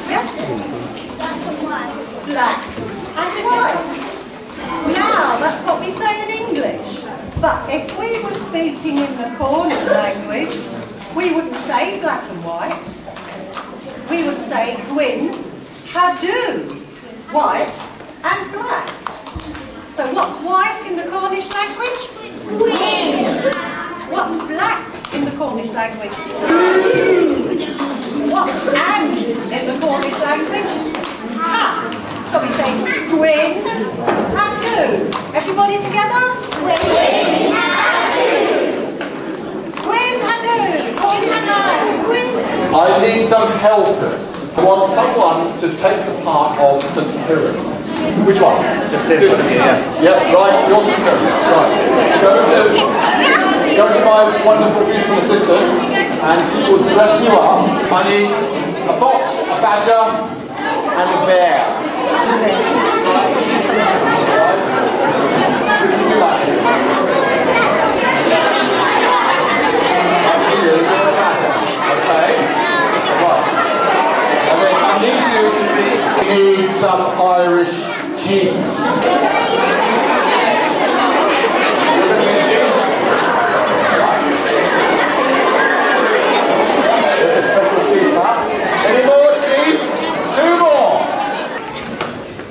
Yes? Black and white. Black and white. Now, that's what we say in English. But if we were speaking in the Cornish language, we wouldn't say black and white. We would say gwyn, hadw, white and black. So what's white in the Cornish language? Gwyn. What's black in the Cornish language? What's and in the Cornish language? Ha. So we say gwyn, hadw. Everybody together? Gwyn, hadw. Gwyn, hadw. Gwyn, hadw. I need some helpers. I want someone to take the part of St Piran. Which one? Just in front of you, yeah. Yep, right, you're St Piran. Right. Go to my wonderful, beautiful assistant, and she will dress you up. I need a fox, a badger, and a bear. Need some Irish cheese. There's a special cheese now. Any more cheese? 2 more.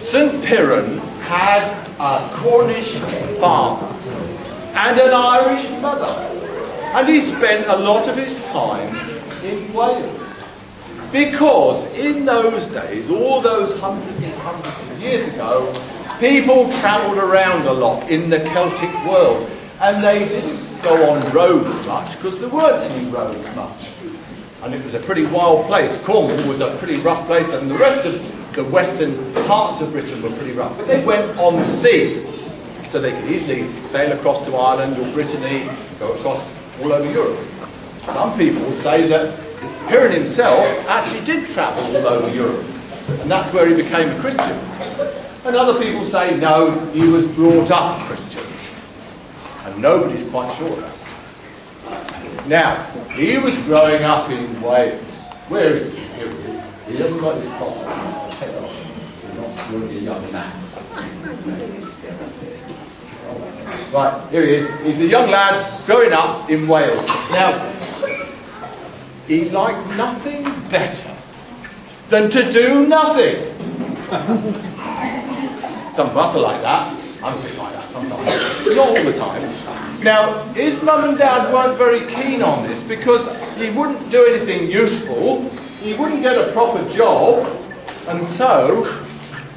St Piran had a Cornish father and an Irish mother, and he spent a lot of his time in Wales. Because in those days, all those hundreds and hundreds of years ago, people travelled around a lot in the Celtic world, and they didn't go on roads much because there weren't any roads much. And it was a pretty wild place. Cornwall was a pretty rough place, and the rest of the western parts of Britain were pretty rough. But they went on the sea, so they could easily sail across to Ireland or Brittany, go across all over Europe. Some people say that Piran himself actually did travel all over Europe, and that's where he became a Christian. And other people say, no, he was brought up a Christian. And nobody's quite sure of that. Now, he was growing up in Wales. Where is he? Here he is. He hasn't got his cross. Take it off. He's not really a young man. Right, here he is. He's a young lad growing up in Wales. Now, he liked nothing better than to do nothing. Some of us are like that. I'm a bit like that sometimes. Not all the time. Now, his mum and dad weren't very keen on this because he wouldn't do anything useful, he wouldn't get a proper job, and so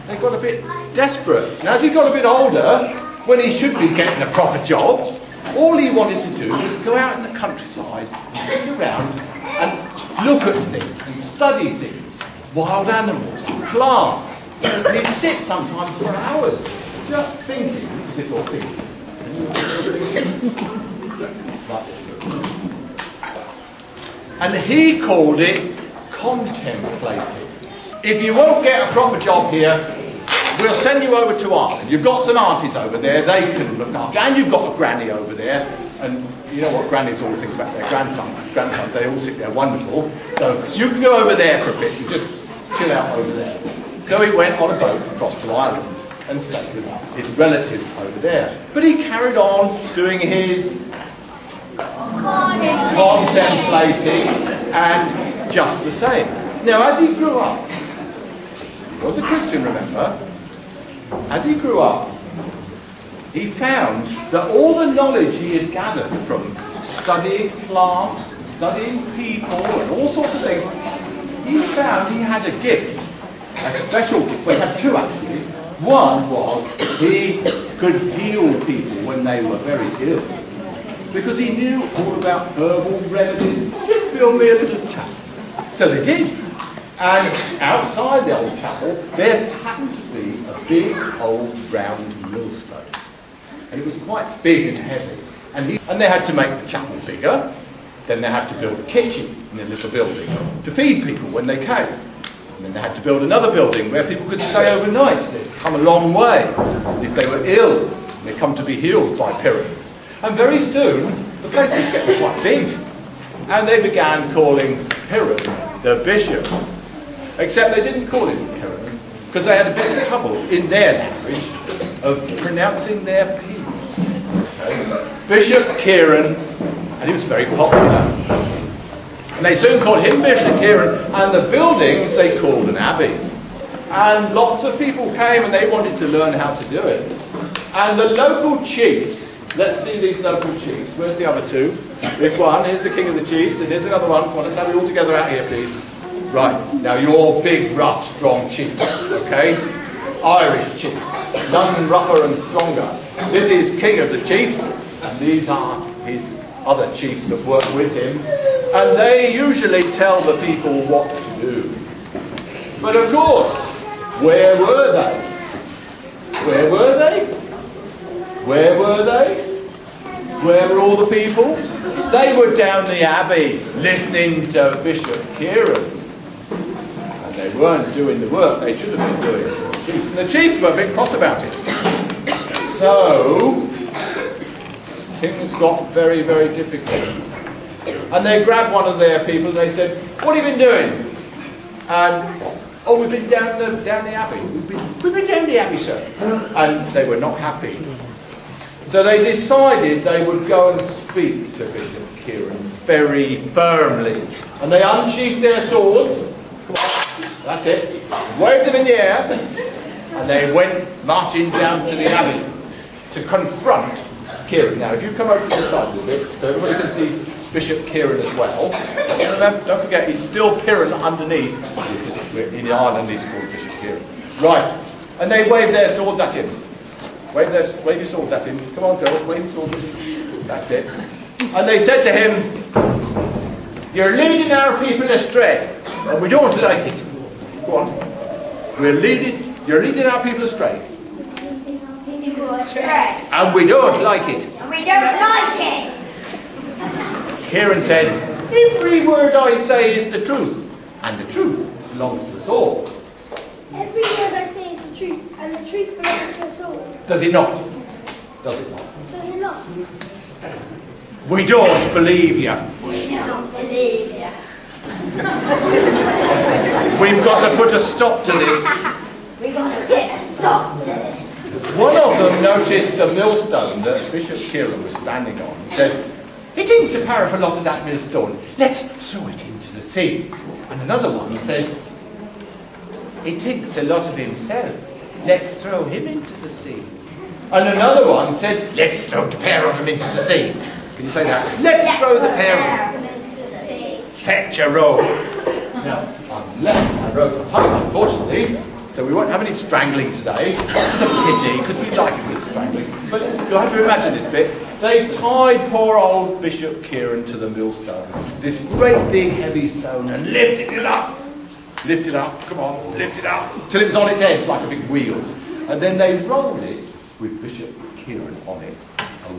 they got a bit desperate. And as he got a bit older, when he should be getting a proper job, all he wanted to do was go out in the countryside and sit around and look at things and study things, wild animals, plants. And he'd sit sometimes for hours just thinking, as if you're thinking. Like this. And he called it contemplating. If you won't get a proper job here, we'll send you over to Ireland. You've got some aunties over there, they can look after, and you've got a granny over there. And you know what grannies all think about their grandsons, they all think they're wonderful. So you can go over there for a bit and just chill out over there. So he went on a boat across to Ireland and stayed with his relatives over there. But he carried on doing his contemplating and just the same. Now as he grew up, he was a Christian, remember, as he grew up, he found that all the knowledge he had gathered from studying plants, and studying people and all sorts of things, he found he had a gift, a special gift. Well, he had two actually. One was he could heal people when they were very ill, because he knew all about herbal remedies. Just build me a little chapel. So they did. And outside the old chapel, there happened to be a big old round millstone. And it was quite big and heavy. And they had to make the chapel bigger. Then they had to build a kitchen in this little building to feed people when they came. And then they had to build another building where people could stay overnight. They'd come a long way. If they were ill, they'd come to be healed by Piran. And very soon, the place was getting quite big. And they began calling Piran the bishop. Except they didn't call him Piran, because they had a bit of trouble in their language of pronouncing their P's. Okay. Bishop Kieran, and he was very popular. And they soon called him Bishop Kieran, and the buildings they called an abbey. And lots of people came and they wanted to learn how to do it. And the local chiefs, let's see these local chiefs. Where's the other two? This one, here's the king of the chiefs, and here's another one. Come on, let's have it all together out here, please. Right, now you're big, rough, strong chiefs, okay? Irish chiefs, none rougher and stronger. This is king of the chiefs, and these are his other chiefs that work with him. And they usually tell the people what to do. But of course, where were they? Where were they? Where were they? Where were all the people? They were down the abbey listening to Bishop Kieran. And they weren't doing the work they should have been doing. And the chiefs were a bit cross about it. So, things got very, very difficult. And they grabbed one of their people and they said, "What have you been doing?" And, "Oh, we've been down the abbey. We've been down the abbey, sir." And they were not happy. So they decided they would go and speak to Bishop Kieran very firmly. And they unsheathed their swords. Come on, that's it. Waved them in the air. And they went marching down to the abbey to confront Kieran. Now, if you come over to the side a little bit, so everybody can see Bishop Kieran as well. Don't forget, he's still Piran underneath. Because in Ireland, he's called Bishop Kieran. Right. And they waved their swords at him. Wave your swords at him. Come on, girls, wave your swords at him. That's it. And they said to him, "You're leading our people astray, and we don't like it." Go on. You're leading our people astray. And we don't like it. And we don't like it. Kieran said, "Every word I say is the truth, and the truth belongs to us all." Every word I say is the truth, and the truth belongs to us all. Does it not? Does it not? Does it not? We don't believe you. We don't believe you. We've got to put a stop to this. We've got to get a stop to this. One of them noticed the millstone that Bishop Kieran was standing on and said, "It takes a powerful lot of that millstone. Let's throw it into the sea." And another one said, "It takes a lot of himself. Let's throw him into the sea." And another one said, "Let's throw the pair of them into the sea." Can you say that? Let's throw the pair of them into the sea. Fetch a rope. Now, I've left my rope at home, unfortunately, so we won't have any strangling today. It's a pity, because we like a bit of strangling. But you'll have to imagine this bit. They tied poor old Bishop Kieran to the millstone, this great big heavy stone, and lifted it up. Lift it up, come on, lift it up, till it was on its edge like a big wheel. And then they rolled it with Bishop Kieran on it,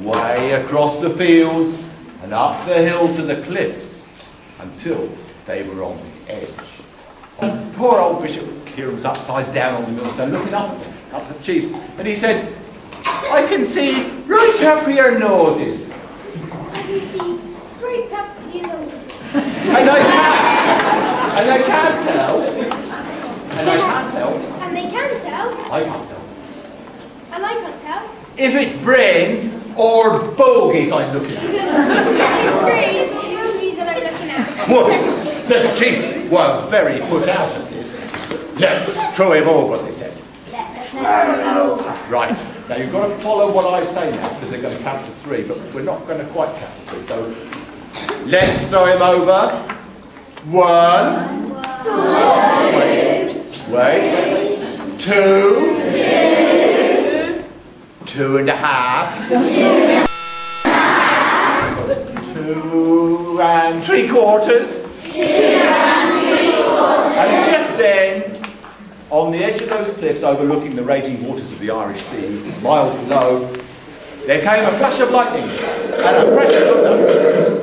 away across the fields and up the hill to the cliffs, until they were on the edge. And poor old Bishop Kieran was upside down on the millstone, looking up at the chiefs, and he said, "I can see right up your noses." I can see straight up your nose. And I can't tell. And I can't tell. And they can tell. I can't tell. And I can't tell. If it's brains or bogies I'm looking at. It's brains or movies that I'm looking at. Well, the chiefs were very put out at this. "Let's throw him over," they said. Let's throw him over. Right, now you've got to follow what I say now, because they're going to count to three, but we're not going to quite count to three. So, let's throw him over. 1, 2, wait, 2, 2.5, 2 3/4. And just then, on the edge of those cliffs overlooking the raging waters of the Irish Sea, miles below, there came a flash of lightning and a crash of thunder.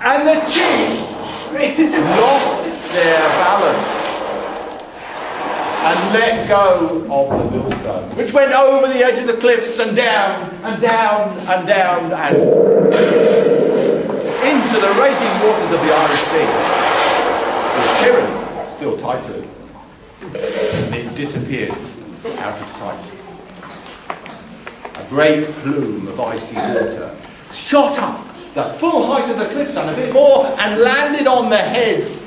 And the chiefs lost their balance and let go of the millstone, which went over the edge of the cliffs and down and down and down and into the raging waters of the Irish Sea. tied to it. It disappeared out of sight. A great plume of icy water shot up the full height of the cliffs and a bit more and landed on the heads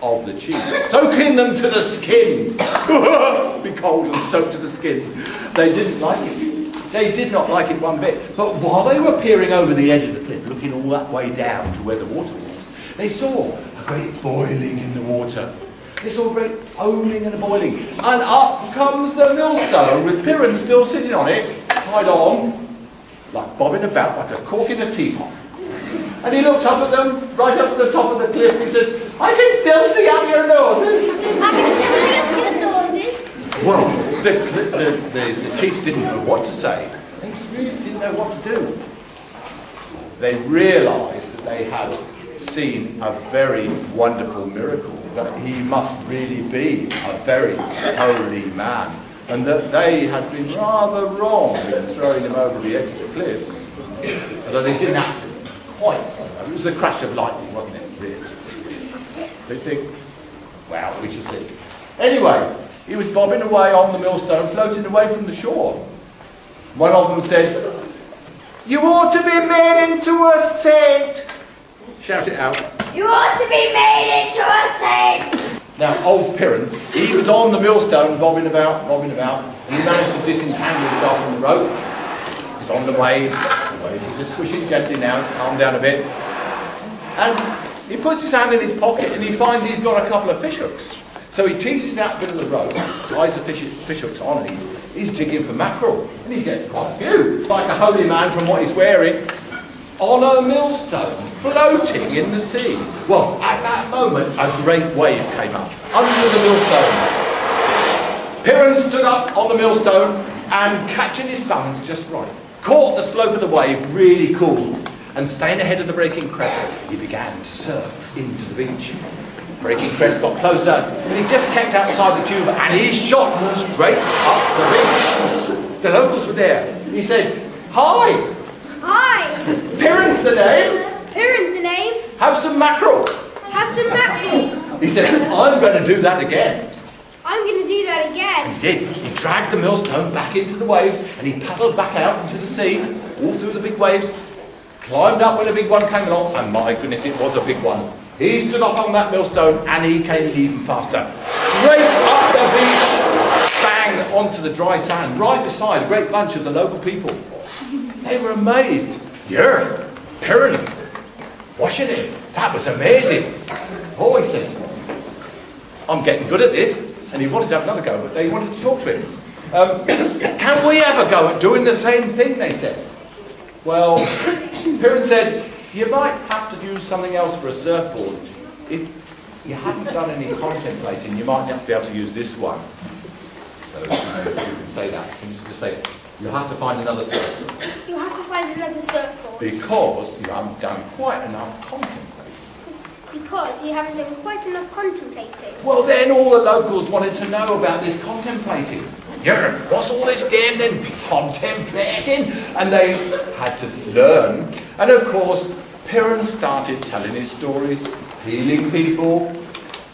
of the chiefs, soaking them to the skin. Be cold and soaked to the skin. They didn't like it. They did not like it one bit. But while they were peering over the edge of the cliff, looking all that way down to where the water was, they saw a great boiling in the water. They saw a great foaming and a boiling. And up comes the millstone with Pirans still sitting on it, tied on, like bobbing about like a cork in a teapot. And he looks up at them, right up at the top of the cliff. He says, I can still see up your noses. I can still see up your noses. Well, the chiefs didn't know what to say. They really didn't know what to do. They realised that they had seen a very wonderful miracle, that he must really be a very holy man, and that they had been rather wrong in throwing him over the edge of the cliffs. Although they didn't actually quite. It was the crash of lightning, wasn't it, really? Do you think? Well, we shall see. Anyway, he was bobbing away on the millstone, floating away from the shore. One of them said, "You ought to be made into a saint." Shout it out. You ought to be made into a saint. Now, old Pirans, he was on the millstone, bobbing about, and he managed to disentangle himself from the rope. He's on the waves. He's just swishing gently now, he's calmed down a bit. And he puts his hand in his pocket and he finds he's got a couple of fish hooks. So he teases out a bit of the rope, ties the fish hooks on, and he's jigging for mackerel. And he gets quite a few, like a holy man from what he's wearing, on a millstone, floating in the sea. Well, at that moment, a great wave came up, under the millstone. Pirans stood up on the millstone and, catching his balance just right, caught the slope of the wave really cool, and staying ahead of the breaking crest, he began to surf into the beach. Breaking crest got closer, and he just kept outside the tube, and he shot straight up the beach. The locals were there. He said, "Hi! Hi. Pirans the name. Pirans the name. Have some mackerel." Have some mackerel. He said, "I'm going to do that again." I'm going to do that And again. he did. He dragged the millstone back into the waves, and he paddled back out into the sea, all through the big waves, climbed up when a big one came along, and my goodness, it was a big one. He stood up on that millstone, and he came even faster. Straight up the beach, bang, onto the dry sand, right beside a great bunch of the local people. They were amazed. "You're Piran, washing him. That was amazing." "Oh," he says, "I'm getting good at this." And he wanted to have another go, but they wanted to talk to him. "Can we have a go at doing the same thing?" they said. Well, Piran said, "You might have to use something else for a surfboard. If you hadn't done any contemplating, you might not be able to use this one." So you can say that. You can just say, "You have to find another surfboard." You have to find another surfboard. Because you haven't done quite enough contemplating. It's because you haven't done quite enough contemplating. Well, then all the locals wanted to know about this contemplating. "Yeah, what's all this game then? Contemplating?" And they had to learn. And of course, Piran started telling his stories, healing people,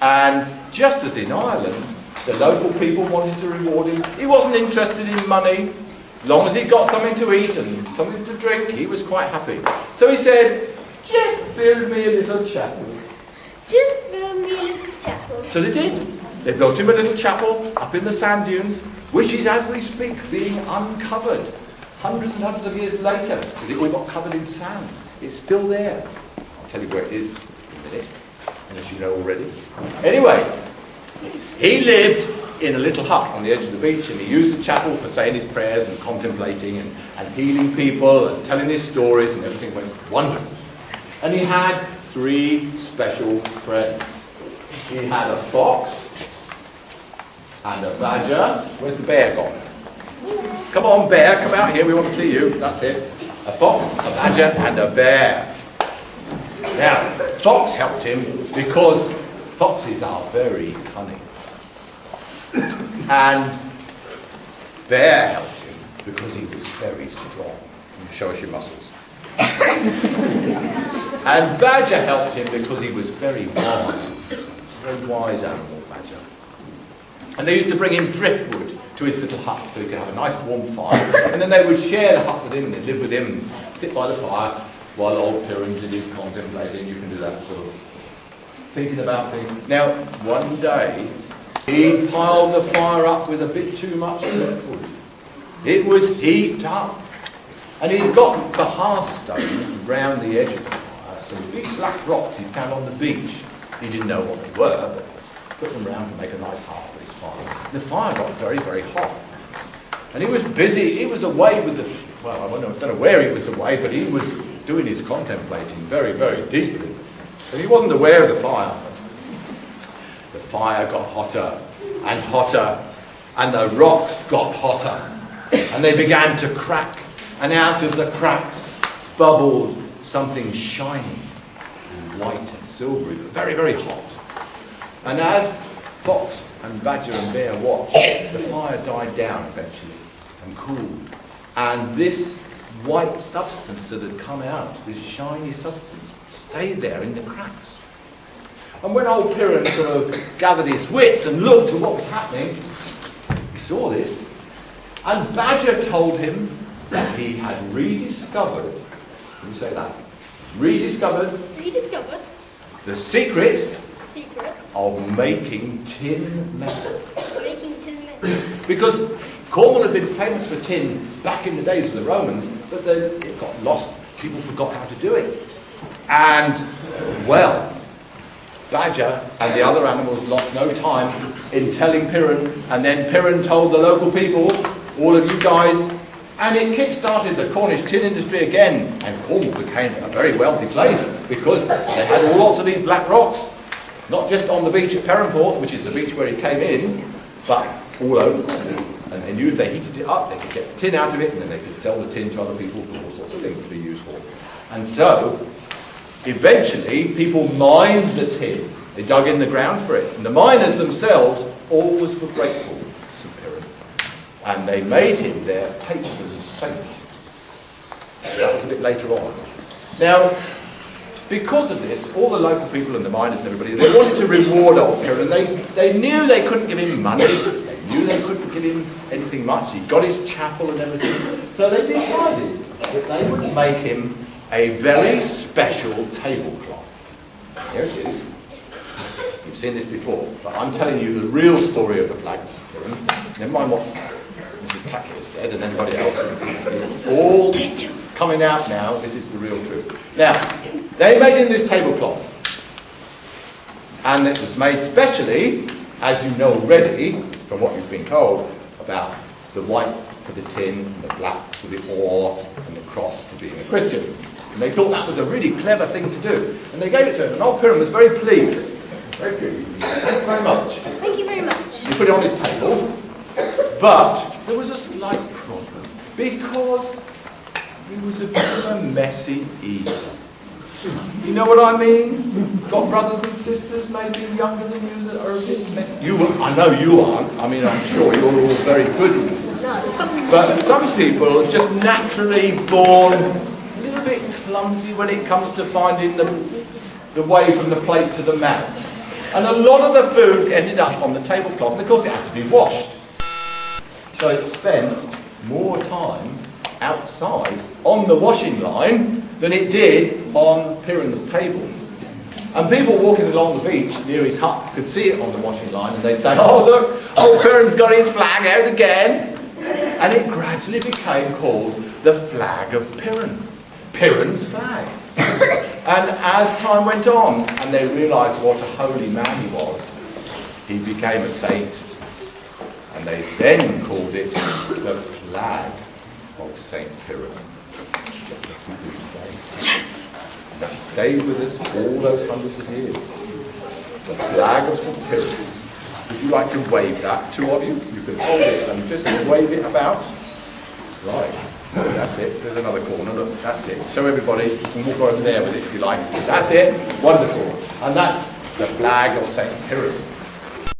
and just as in Ireland, the local people wanted to reward him. He wasn't interested in money. As long as he got something to eat and something to drink, he was quite happy. So he said, "Just build me a little chapel." Just build me a little chapel. So they did. They built him a little chapel up in the sand dunes, which is, as we speak, being uncovered. Hundreds and hundreds of years later, because it all got covered in sand. It's still there. I'll tell you where it is in a minute, unless you know already. Anyway, he lived in a little hut on the edge of the beach, and he used the chapel for saying his prayers and contemplating and healing people and telling his stories, and everything went wonderful. And he had 3 special friends. He had a fox and a badger. Where's the bear gone? Come on, bear, come out here, we want to see you. That's it. A fox, a badger, and a bear. Now, fox helped him because foxes are very cunning. And bear helped him because he was very strong. Show us your muscles. And badger helped him because he was very wise. Very wise animal, badger. And they used to bring him driftwood to his little hut so he could have a nice warm fire. And then they would share the hut with him, and they'd live with him and sit by the fire while old Pirans did his contemplating. You can do that sort of thinking about things. Now, one day, he piled the fire up with a bit too much driftwood. It was heaped up. And he'd got the hearthstone round the edge of the fire, some big black rocks he found on the beach. He didn't know what they were, but put them round to make a nice hearth for his fire. The fire got very, very hot. And he was busy. He was away with the... Well, I don't know where he was away, but he was doing his contemplating very, very deeply. And he wasn't aware of the fire. The fire got hotter and hotter, and the rocks got hotter. And they began to crack. And out of the cracks bubbled something shiny and white and silvery, but very, very hot. And as fox and badger and bear watched, the fire died down eventually and cooled. And this white substance that had come out, this shiny substance, stayed there in the cracks. And when old Piran sort of gathered his wits and looked at what was happening, he saw this, and Badger told him that he had rediscovered, can you say that? Rediscovered the secret of making tin metal. Because Cornwall had been famous for tin back in the days of the Romans, but then it got lost. People forgot how to do it. And, well, Badger and the other animals lost no time in telling Piran, and then Piran told the local people, all of you guys, and it kick-started the Cornish tin industry again, and Cornwall became a very wealthy place because they had all lots of these black rocks, not just on the beach at Perranporth, which is the beach where he came in, but all over Cornwall. And they knew if they heated it up, they could get the tin out of it, and then they could sell the tin to other people for all sorts of things to be used for. And so, eventually, people mined the tin. They dug in the ground for it. And the miners themselves always were grateful to St Piran. And they made him their patron saint. That was a bit later on. Now, because of this, all the local people and the miners and everybody, they wanted to reward old Piran. They knew they couldn't give him money. They knew they couldn't give him anything much. He got his chapel and everything. So they decided that they would make him a very special tablecloth. Here it is. You've seen this before, but I'm telling you the real story of the flag of St Piran. Never mind what Mrs. Tackett has said and anybody else. It's all coming out now. This is the real truth. Now, they made him this tablecloth. And it was made specially, as you know already, from what you've been told, about the white for the tin, and the black for the ore, and the cross for being a Christian. And they thought that was a really clever thing to do. And they gave it to him, and old Piran was very pleased. Very pleased. Thank you very much. Thank you very much. He put it on his table, but there was a slight problem, because he was a bit of a messy eater. You know what I mean? Got brothers and sisters, maybe younger than you, that are a bit messy. I know you aren't. I mean, I'm sure you're all very good eaters. But some people are just naturally born a little bit clumsy when it comes to finding the way from the plate to the mouth. And a lot of the food ended up on the tablecloth because it had to be washed. So it spent more time outside on the washing line than it did on Piran's table. And people walking along the beach near his hut could see it on the washing line, and they'd say, "Oh look, old Piran's got his flag out again." And it gradually became called the flag of Piran, Piran's flag. And as time went on, and they realised what a holy man he was, he became a saint. And they then called it the flag of St Piran. That stayed with us all those hundreds of years. The flag of St Piran. Would you like to wave that, two of you? You can hold it and just wave it about. Right. That's it. There's another corner. Look, that's it. Show everybody. You can walk over there with it if you like. That's it. Wonderful. And that's the flag of St Piran.